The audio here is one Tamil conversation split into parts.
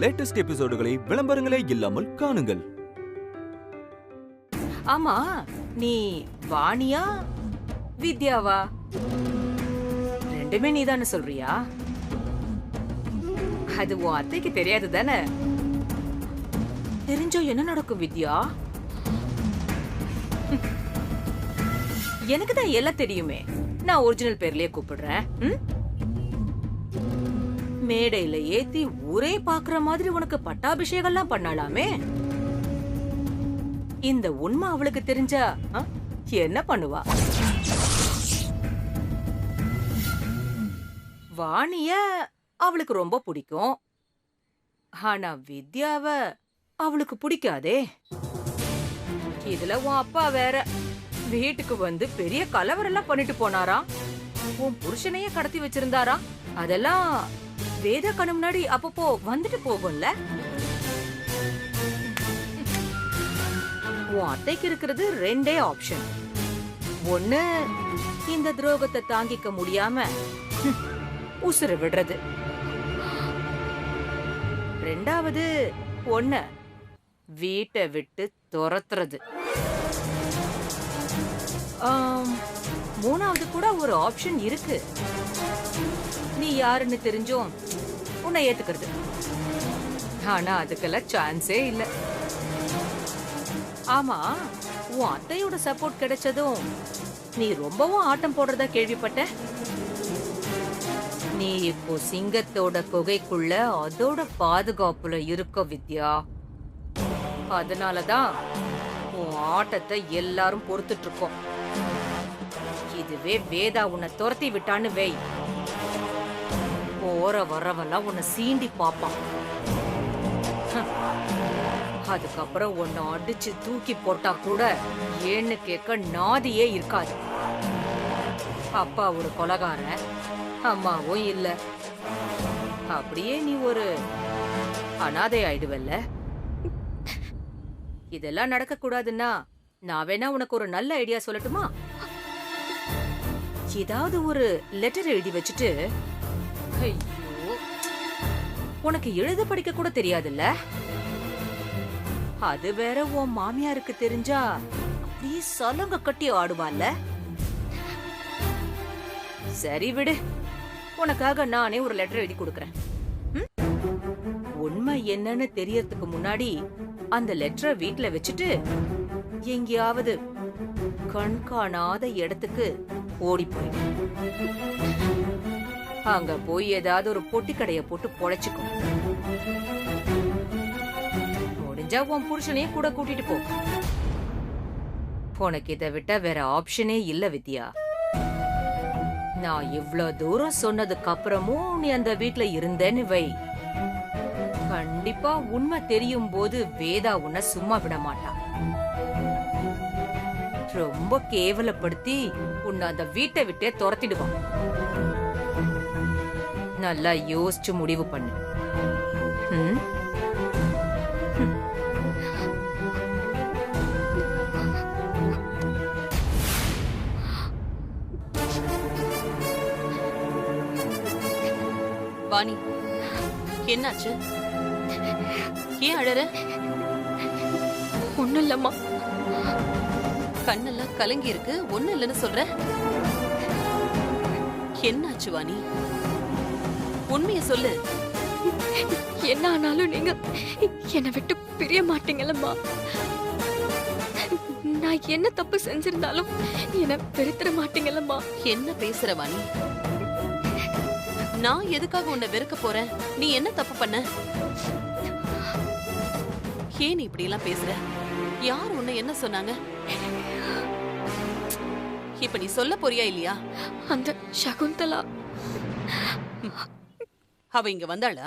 லேட்டஸ்ட் எபிசோடுகளை விளம்பரங்களே இல்லாமல் காணுங்கள். ஆமா, நீ வாணியா வித்யாவா? ரெண்டுமே நீதானே சொல்றியா? அது உன் அத்தைக்கு தெரியாது தானே? தெரிஞ்சோ என்ன நடக்கும் வித்யா? எனக்கு தான் எல்லாம் தெரியுமே. நான் ஒரிஜினல் பேர்லயே கூப்பிடுறேன். மேடையில ஏத்தி ஊரே பாக்குற மாதிரி உனக்கு பட்டாபிஷேகம்லாம் பண்ணலாமே. இந்த உண்மை அவளுக்கு தெரிஞ்சா என்ன பண்ணுவா? வாணிய அவளுக்கு ரொம்ப பிடிக்கும். ஆனா வித்யாவ அவளுக்கு பிடிக்காதே. இதுல உன் அப்பா வேற வீட்டுக்கு வந்து பெரிய கலவரெல்லாம் பண்ணிட்டு போனாராம். உன் புருஷனையே கடத்தி வச்சிருந்தாராம். அதெல்லாம் வேதா கண்ணு முன்னாடி அப்பப்போ வந்துட்டு போகும்ல. உன் அத்தைக்கு இருக்கிறது ரெண்டே ஆப்ஷன். ஒண்ணு, இந்த துரோகத்தை தாங்கிக்க முடியாம உசுர விடுறது. ரெண்டாவது, ஒண்ணு வீட்டை விட்டு துரத்துறது. மூணாவது கூட ஒரு ஆப்ஷன் இருக்கு. நீ யாருன்னு தெரிஞ்சும் உன்னை ஏத்துக்கிறது. ஆனா அதுக்கெல்லாம் சான்ஸே இல்ல. ஆமா, உன் அத்தையோட சப்போர்ட் கிடைச்சதும் நீ ரொம்பவும் ஆட்டம் போடுறதா கேள்விப்பட்ட. நீ இப்போ சிங்கத்தோட குகைக்குள்ள அதோட பாதுகாப்புல இருக்க வித்யா. அதனாலதான் உன் ஆட்டத்தை எல்லாரும் பொறுத்துட்டு இருக்கோம். இதுவே வேதா உன்னை துரத்தி விட்டான்னு வை, போற வரவெல்லாம் உன்னை சீண்டி பாப்பான். அதுக்கப்புறம் உன்னை அடிச்சு தூக்கி போட்டா கூட ஏன்னு கேட்க நாதியே இருக்காது. அப்பா ஒரு கொலைகாரன், அம்மாவும் இல்ல. அப்படியே நீ ஒரு அனாதை ஆயிடுவல்ல. இதெல்லாம் நடக்க கூடாதுன்னா நான் வேணா உனக்கு ஒரு நல்ல ஐடியா சொல்லட்டுமா? ஏதாவது ஒரு லெட்டர் எழுதி வச்சுட்டு, ஐயோ உனக்கு எழுத படிக்க கூட தெரியாதுல்ல, அது வேற உன் மாமியாருக்கு தெரிஞ்சா அப்படியே சலங்க கட்டி ஆடுவான்ல. சரி விடு, உனக்காக நானே ஒரு லெட்டர் எழுதி கொடுக்கறேன். உண்மை என்னன்னு தெரியறதுக்கு முன்னாடி அந்த லெட்டரை வீட்டுல வச்சுட்டு எங்கேயாவது கண் காணாத இடத்துக்கு ஓடி போய் அங்க போய் ஏதாவது ஒரு பொட்டி கடைய போட்டு பொழைச்சுக்கும். முடிஞ்சா உன் புருஷனையும் கூட கூட்டிட்டு போ. உனக்கு இதை விட்டா வேற ஆப்ஷனே இல்ல வித்யா. நான் இவ்வளவு தூரம் சொன்னதுக்கு அப்புறமும் நீ அந்த வீட்டுல இருந்தேன்னு வை, கண்டிப்பா உண்மை தெரியும் போது வேதா உன்னை சும்மா விட மாட்டா. ரொம்ப கேவலப்படுத்தி உன்னை அந்த வீட்டை விட்டே துரத்திடுவான். நல்லா யோசிச்சு முடிவு பண்ணு. வாணி, என்னாச்சு? ஏன் அழற? ஒண்ணும் இல்லம்மா. கண்ணெல்லாம் கலங்கி இருக்கு, ஒண்ணும் இல்லைன்னு சொல்ற. என்னாச்சு வாணி? உண்மைய சொல்லு. என்ன ஆனாலும் நீங்க என்னை விட்டு பிரிய மாட்டீங்கல்லம்மா. நான் என்ன தப்பு செஞ்சிருந்தாலும் என்ன வெறுத்துற மாட்டீங்கல்லம்மா. என்ன பேசுற வாணி? நான் எதுக்காக உன்னை வெறுக்க போறேன்? நீ என்ன தப்பு பண்ண? ஏன் நீ இப்படி எல்லாம் பேசுற? யார் உன்னை என்ன சொன்னாங்க? இப்ப நீ சொல்ல போறியா இல்லையா? அந்த சகுந்தலா அவ இங்க வந்தாளா?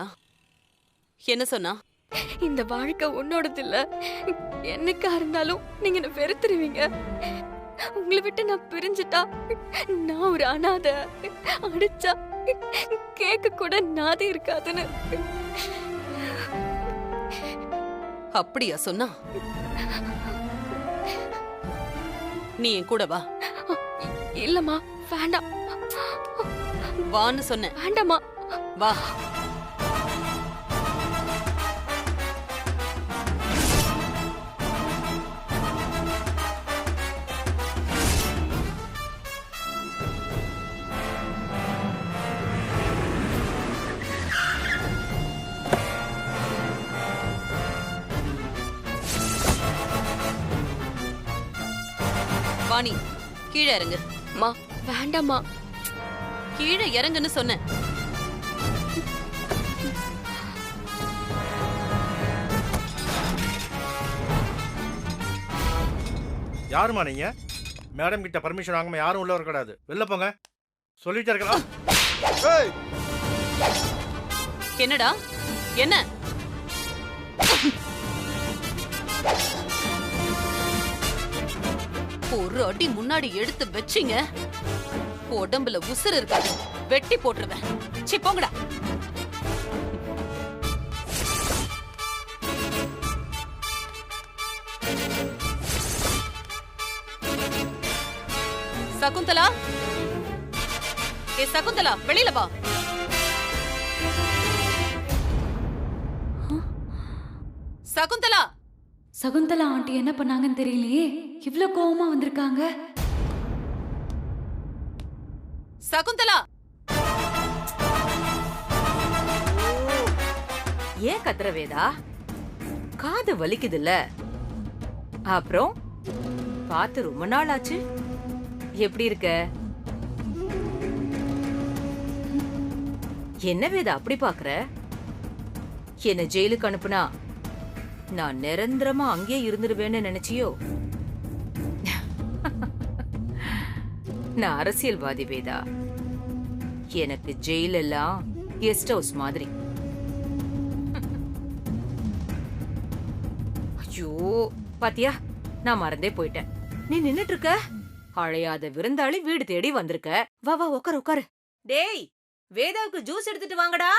என்ன சொன்னா? இந்த வாழ்க்கை உன்னோடது இல்ல, என்னைக்கா இருந்தாலும் நீங்க என்ன வெறுத்துருவீங்க. உங்களை விட்டு நான் பிரிஞ்சுட்டா நான் ஒரு அனாதை, அடிச்சா கேட்க கூட நாதி இருக்காதுன்னு. அப்படியா சொன்னா? நீ என் கூட வா. இல்லம்மா, வேண்டாம். வான்னு சொன்ன. வேண்டாமா. வா. வாணி கீழே இறங்கு. மா வேண்டாம்மா. கீழே இறங்குன்னு சொன்னேன். யாருமா நீங்க? மேடம் கிட்ட பர்மிஷன் வாங்காம யாரும் உள்ள வரக்கூடாது. வெளில போங்க. சொல்லிட்டே இருக்கலாம். என்னடா என்ன? ஒரு அடி முன்னாடி எடுத்து வச்சிங்க, உடம்புல உசுறு இருக்காது, வெட்டி போட்டுருவேன். சி போங்கடா. சகுந்தலா, ஏ சகுந்தலா, வெளியில வா. சகுந்தலா. சகுந்தலா ஆண்டி என்ன பண்ணாங்கன்னு தெரியலையே, இவ்ளோ கோவமா வந்திருக்காங்க. சகுந்தலா. ஏன் கத்துற வேதா? காது வலிக்குதுல்ல? அப்புறம் பார்த்து ரொம்ப நாள் ஆச்சு. எப்படி இருக்க? என்ன வேதா அப்படி பாக்குற? என்ன ஜெயிலுக்கு அனுப்புனா நான் நிரந்தரமா அங்கே இருந்துருவேன்னு நினைச்சியோ? நான் அரசியல்வாதி வேதா. எனக்கு ஜெயில் எல்லாம் கெஸ்ட் ஹவுஸ் மாதிரி. ஐயோ பாத்தியா, நான் மறந்தே போயிட்டேன். நீ நின்னுட்டு இருக்க, அழையாத விருந்தாளி வீடு தேடி வந்திருக்க. வா வா உட்காரு உட்காரு. டேய், வேதாவுக்கு ஜூஸ் எடுத்துட்டு வாங்கடா.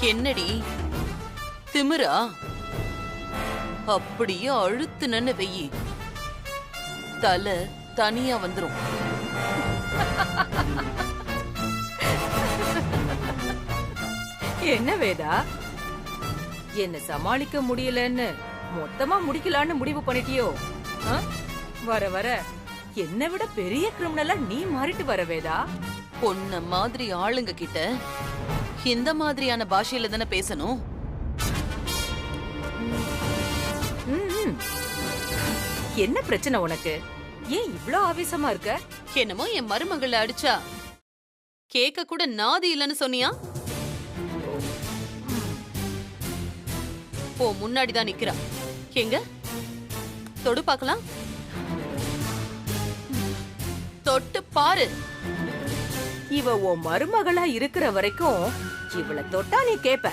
என்னடி திமிரா? அப்படியே அழுத்துனன்னு வெயி, தலை தனியா வந்துரும். என்ன வேதா, என்ன சமாளிக்க முடியலன்னு மொத்தமா முடிக்கலான்னு முடிவு பண்ணிட்டியோ? வர வர என்னை விட பெரிய கிரிமினலா நீ மாறிட்டு வர வேதா. பொண்ண மாதிரி ஆளுங்க கிட்ட இந்த மாதிரியான பாஷையில தானே பேசணும். என்ன பிரச்சனை உனக்கு? ஏன் இவ்ளோ ஆவேசமா இருக்க? என்னமோ என் மருமகளை அடிச்சா கேக்க கூட நாதி இல்லன்னு சொன்னியா? போ, முன்னாடிதான் நிக்கிறா. எங்க தொடு பாக்கலாம். தொட்டு பாரு. இவ உன் மருமகளா இருக்கிற வரைக்கும் இவள தொட்டா நீ கேப்ப,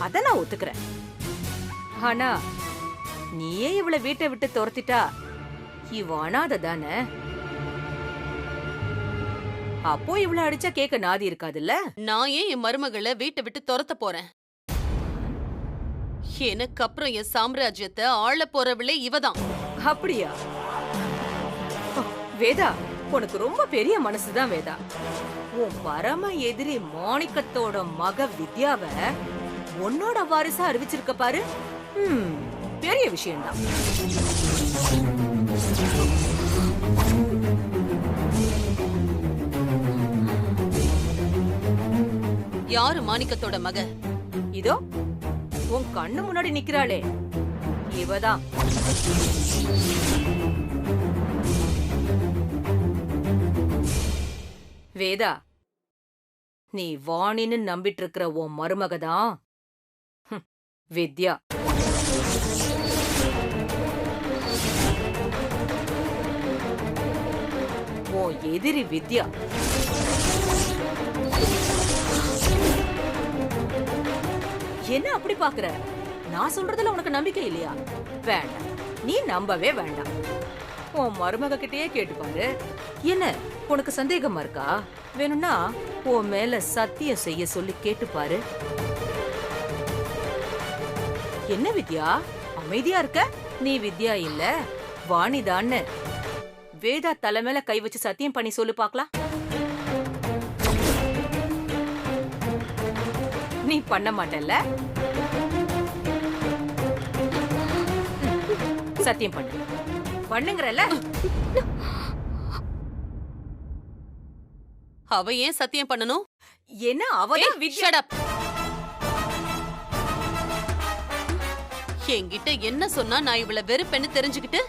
அத நான் ஒத்துக்கிறேன். ஆனா நீயே இவள வீட்டை விட்டு துரத்திட்டா இவ அனாதை தானே. அப்போ இவள அடிச்சா கேட்க நாதி இருக்காதுல்ல? நான் ஏன் என் மருமகளை வீட்டை விட்டு துரத்த போறேன்? எனக்கு அப்புறம் என் சாம்ராஜ்யத்தை ஆள போறவளே இவதான். அப்படியா? வேதா, உனக்கு ரொம்ப பெரிய மனசுதான் வேதா. உன் பரம எதிரி மாணிக்கத்தோட மக வித்யாவ உன்னோட வாரிசா அறிவிச்சிருக்க பாரு. பெரிய விஷயம்தான். யாரு மாணிக்கத்தோட மக? இதோ உன் கண்ணு முன்னாடி நிக்கிறாளே, இவதான். வேதா, நீ வாணின்னு நம்பிட்டு இருக்கிற உன் மருமகதான் வித்யா. உன் எதிரி வித்யா. என்ன அப்படி பாக்குற? நான் சொல்றதுல உனக்கு நம்பிக்கை இல்லையா? வேண்டாம், நீ நம்பவே வேண்டாம். உன் மருமக கிட்டயே கேட்டு பாரு. என்ன உனக்கு சந்தேகமா இருக்கா? வேணும்னா உன் மேல சத்தியம் செய்ய சொல்லி கேட்டு பாரு. என்ன வித்யா அமைதியா இருக்க? நீ வித்யா இல்ல வாணிதான்னு வேதா தலை மேல கை வச்சு சத்தியம் பண்ணி சொல்லு பாக்கலாம். நீ பண்ண மாட்டல்ல? சத்தியம் பண்ணு. பண்ணுங்கறல? அவ ஏன் சத்தியம் பண்ணணும்? என்ன அவதான் வித்யா? Shut up. என்கிட்ட என்ன சொன்னா நான் இவள வெறுப்பேன்னு தெரிஞ்சுக்கிட்டு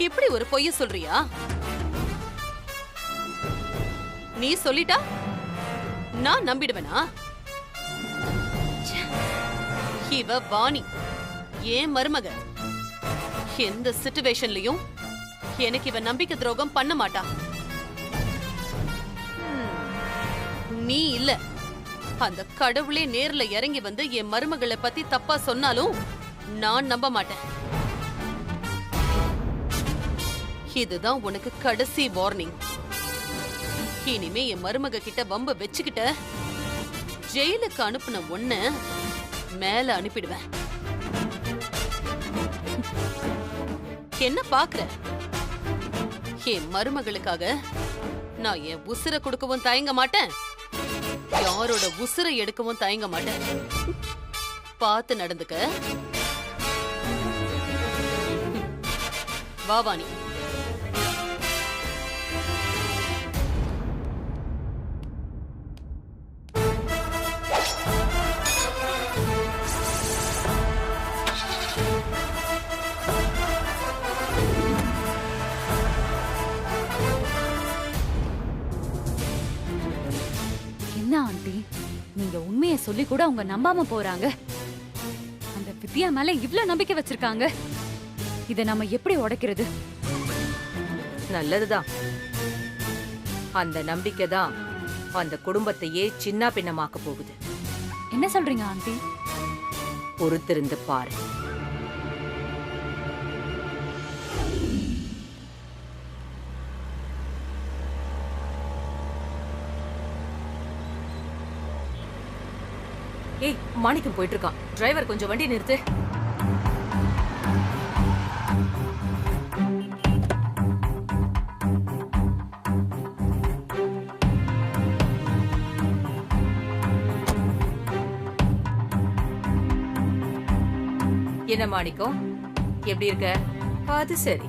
இப்படி ஒரு பொய்ய சொல்றியா? நீ சொல்லிட்டா நான் நம்பிடுவேனா? இவ வாணி ஏன் மருமக. எந்த சிச்சுவேஷன்லயும் எனக்கு இவ நம்பிக்கை துரோகம் பண்ண மாட்டா. நீ இல்ல, அந்த கடவுளே நேர்ல இறங்கி வந்து என் மருமகளை பத்தி தப்பா சொன்னாலும் நான் நம்ப மாட்டேன். இதுதான் உனக்கு கடைசி வார்னிங். இனிமே என் மருமக கிட்ட வம்ப வச்சுக்கிட்ட ஜெயிலுக்கு அனுப்புன ஒன்ன மேல அனுப்பிடுவேன். என்ன பாக்குற? என் மருமகளுக்காக நான் என் உசுரை கொடுக்கவும் தயங்க மாட்டேன், யாரோட உசுரை எடுக்கவும் தயங்க மாட்டேன். பார்த்து நடந்துக்க. வா வாணி. என்ன ஆண்டி, நீங்க உண்மையை சொல்லி கூட அவங்க நம்பாம போறாங்க. அந்த வித்யா மேல இவ்ளோ நம்பிக்கை வச்சிருக்காங்க. இத நம்ம எப்படி உடைக்கிறது? நல்லதுதான். அந்த நம்பிக்கை தான் அந்த குடும்பத்தையே சின்ன பின்னமாக்க போகுது. என்ன சொல்றீங்க ஆண்டி? பொறுத்திருந்து பாரு. ஏய், மாணிக்கம் போயிட்டு இருக்கான். டிரைவர் கொஞ்சம் வண்டி நிறுத்து. என்ன மாணிக்கம், எப்படி இருக்க? அது சரி,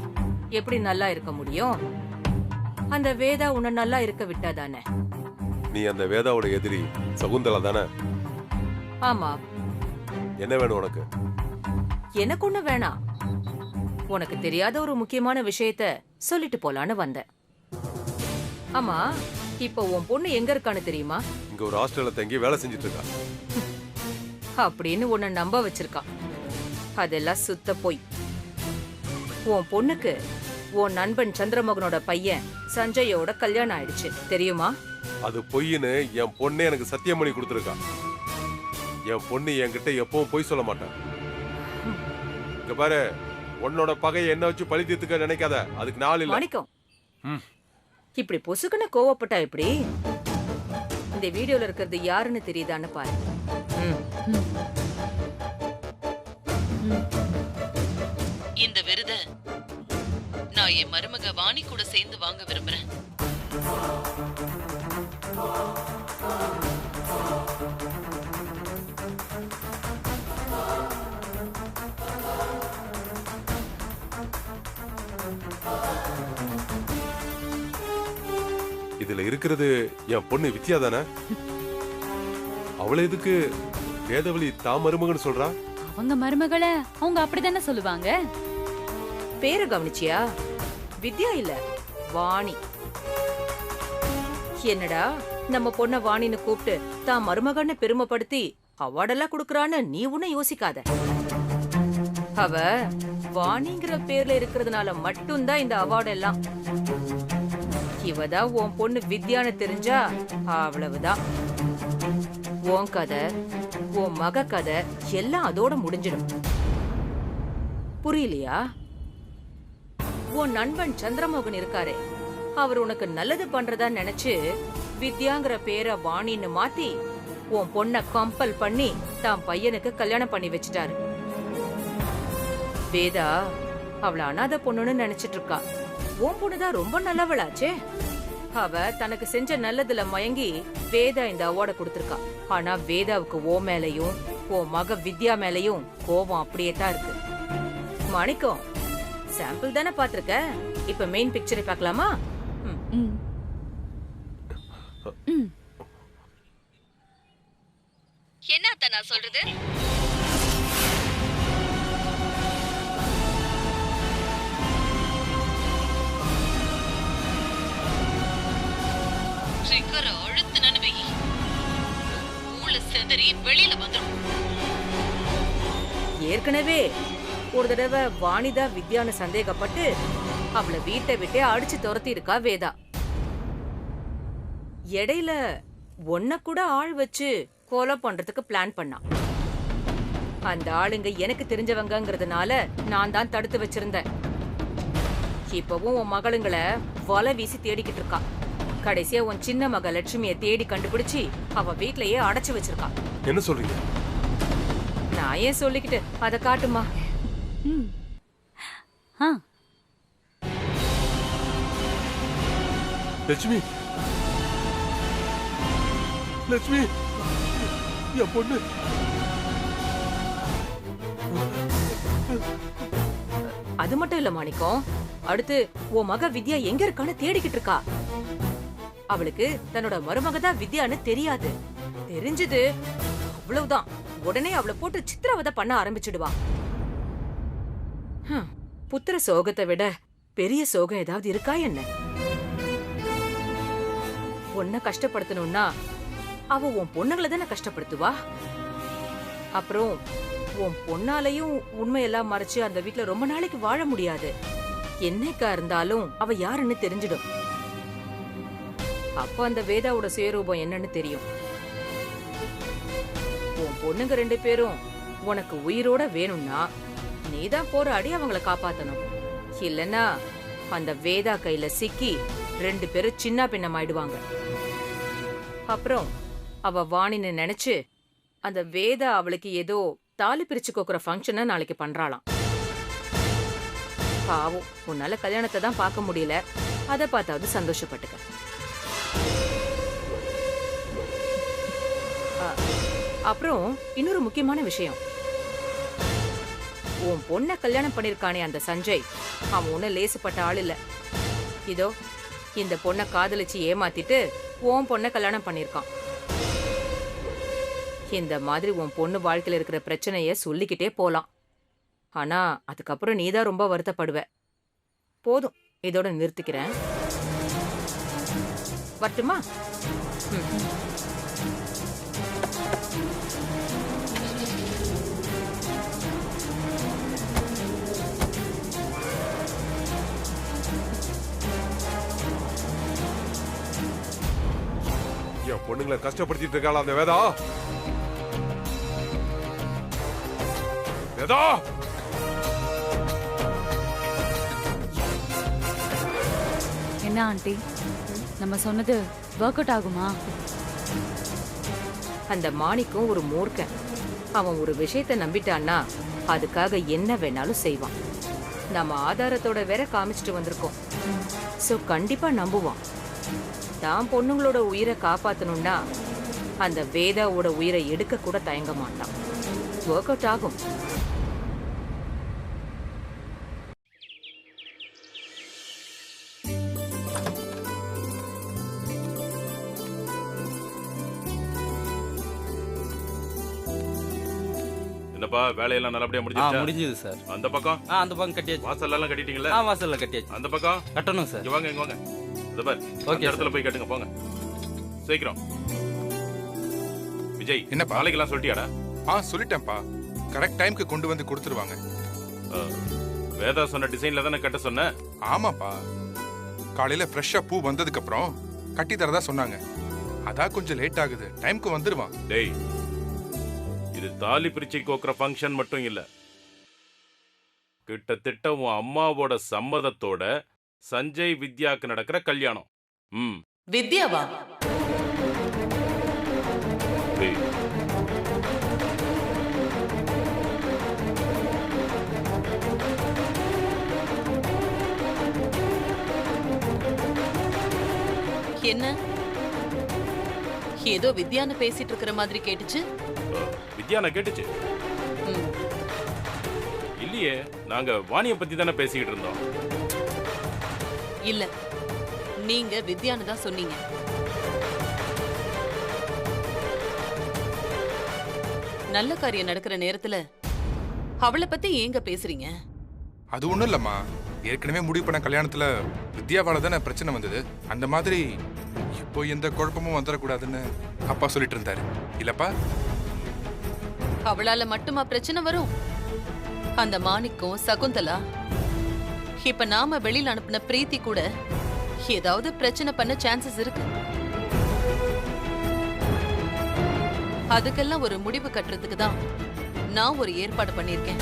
எப்படி நல்லா இருக்க முடியும்? அந்த வேதா உன்னை நல்லா இருக்க விட்டாதானே? நீ அந்த வேதாவோட எதிரி சகுந்தலா தானே? ஆமா. என்ன வேணும் உனக்கு? எனக்கு ஒண்ணு வேணாம். உனக்கு தெரியாத ஒரு முக்கியமான விஷயத்த சொல்லிட்டு போலான்னு வந்தேன். ஆமா, இப்போ உன் பொண்ணு எங்க இருக்கான்னு தெரியுமா? இங்க ஒரு ஹாஸ்டல்ல தங்கி வேலை செஞ்சுட்டு இருக்கா. அப்படின்னு உன்னை நம்ப வச்சிருக்கான். அதெல்லாம் சுத்த போய். உன் பொண்ணுக்கு உன் நண்பன் சந்திரமோகனோட பையன் சஞ்சயோட கல்யாணம் ஆயிடுச்சு, தெரியுமா? அது பொய்ன்னு என் பொண்ணே எனக்கு சத்தியம் பண்ணி கொடுத்துருக்கா. என் பொண்ணு என்கிட்ட எப்பவும் பொய் சொல்ல மாட்டான். இங்க பாரு, உன்னோட பகையை என்ன வச்சு பழி தீர்த்துக்க நினைக்காத. அதுக்கு நாள் இல்ல. மாணிக்கம், இப்படி பொசுக்குன்னு கோவப்பட்டா எப்படி? இந்த வீடியோல இருக்கிறது யாருன்னு தெரியுதான்னு பாரு. இந்த விருத நான் என் மருமக வாணி கூட சேர்ந்து வாங்க விரும்புறேன். இதுல இருக்கிறது என் பொண்ணு வித்யா தானே? அவளை எதுக்கு வேதவழி தான் மருமகன்னு சொல்றா? அவங்க மருமகளை அவங்க அப்படித்தானே சொல்லுவாங்க. பேரு கவனிச்சியா? வித்யா இல்ல, வாணி. என்னடா நம்ம பொண்ண வாணின்னு கூப்பிட்டு தான் மருமகன்னு பெருமைப்படுத்தி அவார்டெல்லாம் கொடுக்கறான்னு நீ ஒன்னும் யோசிக்காத. அவ வாணிங்கிற பேர்ல இருக்கிறதுனால மட்டும்தான் இந்த அவார்டு எல்லாம். இவதான் உன் பொண்ணு வித்யான்னு தெரிஞ்சா அவ்வளவுதான். உன் கதை, உன் மக கதை எல்லாம் அதோட முடிஞ்சிடும். புரியலையா? உன் நண்பன் சந்திரமோகன் இருக்காரே, அவர் உனக்கு நல்லது பண்றதா நினைச்சு வித்யாங்கிற பேரை வாணின்னு மாத்தி உன் பொண்ண கம்பல் பண்ணி தான் பையனுக்கு கல்யாணம் பண்ணி வச்சுட்டாரு. வேதா அவள அனாதை பொண்ணுன்னு நினைச்சிட்டு இருக்கா. உன் பொண்ணுதான் ரொம்ப நல்லவளாச்சே. அவ தனக்கு செஞ்ச நல்லதுல மயங்கி வேதா இந்த அவார்ட கொடுத்திருக்கா. ஆனா வேதாவுக்கு ஓ மேலையும் ஓ மக வித்யா மேலையும் கோபம் அப்படியே தான் இருக்கு. மாணிக்கம், சாம்பிள் தானே பாத்திருக்க, இப்ப மெயின் பிக்சரை பார்க்கலாமா? என்ன நான் சொல்றது? ட்ரிகர் அழுத்துனன்னு வை, மூளை செதறி வெளியில வந்துடும். ஏற்கனவே ஒரு தடவை வாணிதா வித்யான்னு சந்தேகப்பட்டு அவளை வீட்டை விட்டே அடிச்சு துரத்தி இருக்கா வேதா. இடையில ஒன்ன கூட ஆள் வச்சு கொலை பண்றதுக்கு பிளான் பண்ணா. அந்த ஆளுங்க எனக்கு தெரிஞ்சவங்கங்கிறதுனால நான் தான் தடுத்து வச்சிருந்தேன். இப்பவும் உன் மகளுங்களை வலை வீசி தேடிக்கிட்டு இருக்கா. கடைசியா உன் சின்ன மக லட்சுமியை தேடி கண்டுபிடிச்சு அவ வீட்லயே அடைச்சு வச்சிருக்கா. என்ன சொல்றீங்க? நான் ஏன் சொல்லிக்கிட்டு, அதை காட்டுமா. ஆ லட்சுமி, லட்சுமி, என் பொண்ணு. அது மட்டும் இல்ல மாணிக்கம், அடுத்து உன் மக வித்யா எங்க இருக்கான்னு தேடிக்கிட்டு இருக்கா. அவளுக்கு தன்னோட மருமக தான் வித்யான்னு தெரியாது. தெரிஞ்சது அவ்வளவுதான், உடனே அவளை போட்டு சித்திரவதை பண்ண ஆரம்பிச்சிடுவா. புத்திர சோகத்தை விட பெரிய சோகம் ஏதாவது இருக்கா என்ன? பொண்ண கஷ்டப்படுத்தணும்னா அவ உன் பொண்ணுங்களை தானே கஷ்டப்படுத்துவா. அப்புறம் உன் பொண்ணாலையும் உண்மையெல்லாம் மறைச்சு அந்த வீட்டுல ரொம்ப நாளைக்கு வாழ முடியாது. என்னைக்கா இருந்தாலும் அவ யாருன்னு தெரிஞ்சிடும். அப்ப அந்த வேதாவோட சுயரூபம் என்னன்னு தெரியும். உன் பொண்ணுங்க 2 பேரும் உனக்கு உயிரோட வேணும்னா நீதான் போராடி அவங்கள காப்பாத்தணும். இல்லன்னா அந்த வேதா கையில சிக்கி 2 பேரும் சின்ன பின்னமாயிடுவாங்க. அப்புறம் அவ வாணின்னு நினைச்சு அந்த வேதா அவளுக்கு ஏதோ தாலி பிரிச்சு கோக்குற ஃபங்க்ஷனை நாளைக்கு பண்றாளாம். பாவம், உன்னால கல்யாணத்தை தான் பார்க்க முடியல, அதை பார்த்தாவது சந்தோஷப்பட்டுக்க. அப்புறம் இன்னொரு முக்கியமான விஷயம், உன் பொண்ண கல்யாணம் பண்ணிருக்கானே அந்த சஞ்சய், அவன் ஒன்னும் லேசுப்பட்ட ஆள் இல்ல. இதோ இந்த பொண்ணை காதலிச்சு ஏமாத்திட்டு உன் பொண்ண கல்யாணம் பண்ணிருக்கான். இந்த மாதிரி உன் பொண்ணு வாழ்க்கையில இருக்கிற பிரச்சனைய சொல்லிக்கிட்டே போலாம். ஆனா அதுக்கப்புறம் நீதான் ரொம்ப வருத்தப்படுவ. போதும், இதோட நிறுத்திக்கிறேன். வரட்டுமா? என் பொண்ணுங்களை கஷ்டப்படுத்திட்டு இருக்காளா அந்த வேதா? வேதா, என்ன ஆண்டி, நம்ம சொன்னது ஒர்க் அவுட் ஆகுமா? அந்த மாணிக்கம் ஒரு மூர்க்கன். அவன் ஒரு விஷயத்தை நம்பிட்டான்னா அதுக்காக என்ன வேணாலும் செய்வான். நம்ம ஆதாரத்தோட வேற காமிச்சிட்டு வந்திருக்கோம். சோ கண்டிப்பா நம்புவான். தான் பொண்ணுங்களோட உயிரை காப்பாத்தணும்னா அந்த வேதாவோட உயிரை எடுக்க கூட தயங்க மாட்டான். ஒர்க் அவுட் ஆகும். என்னப்பா வேலையெல்லாம் நல்லபடியா முடிஞ்சிருச்சா? முடிஞ்சது சார். அந்த பக்கம் அந்த பக்கம் கட்டியாச்சு. வாசல் எல்லாம் கட்டிட்டீங்களா? வாசல்ல கட்டியாச்சு. அந்த பக்கம் கட்டணும் சார். இங்க வாங்க, இங்க வாங்க. இத பார், அந்த இடத்துல போய் கட்டுங்க, போங்க சீக்கிரம். விஜய், என்ன நாளைக்கெல்லாம் சொல்லிட்டியாடா? சொல்லிட்டேன்ப்பா. கரெக்ட் டைம்க்கு கொண்டு வந்து கொடுத்துருவாங்க. வேதா சொன்ன டிசைன்ல தானே கட்ட சொன்ன? ஆமாப்பா, காலையில ஃப்ரெஷ்ஷா பூ வந்ததுக்கு அப்புறம் கட்டி தரதா சொன்னாங்க. அதான் கொஞ்சம் லேட் ஆகுது. டைம்க்கு வந்துருவான். டேய், இது தாலி பிரிச்சு கோக்குற ஃபங்க்ஷன் மட்டும் இல்ல, கிட்டத்தட்ட உன் அம்மாவோட சம்மதத்தோட சஞ்சய் வித்யாக்கு நடக்கிற கல்யாணம். வித்யாவா? டேய், என்ன ஏதோ வித்யான்னு பேசிட்டு இருக்கிற மாதிரி கேட்டுச்சு. வித்யா நான் கேட்டுச்சு. இல்லையே, நாங்க வாணிய பத்தி தானே பேசிக்கிட்டு இருந்தோம். இல்ல, நீங்க வித்யான்னு தான் சொன்னீங்க. நல்ல காரியம் நடக்கிற நேரத்துல அவளை பத்தி ஏங்க பேசுறீங்க? அது ஒண்ணும் இல்லம்மா, ஏற்கனவே முடிவு பண்ண கல்யாணத்துல வித்யாவால தானே பிரச்சனை வந்தது. அந்த மாதிரி இப்போ எந்த குழப்பமும் வந்துடக்கூடாதுன்னு அப்பா சொல்லிட்டு இருந்தாரு இல்லப்பா? அவளால மட்டுமா பிரச்சனை வரும்? அந்த மாணிக்கம், சகுந்தலா, இப்ப நாம வெளியில அனுப்பின பிரீத்தி கூட ஏதாவது பிரச்சனை பண்ண சான்சஸ் இருக்கு. அதுக்கெல்லாம் ஒரு முடிவு கட்டுறதுக்கு தான் நான் ஒரு ஏற்பாடு பண்ணிருக்கேன்.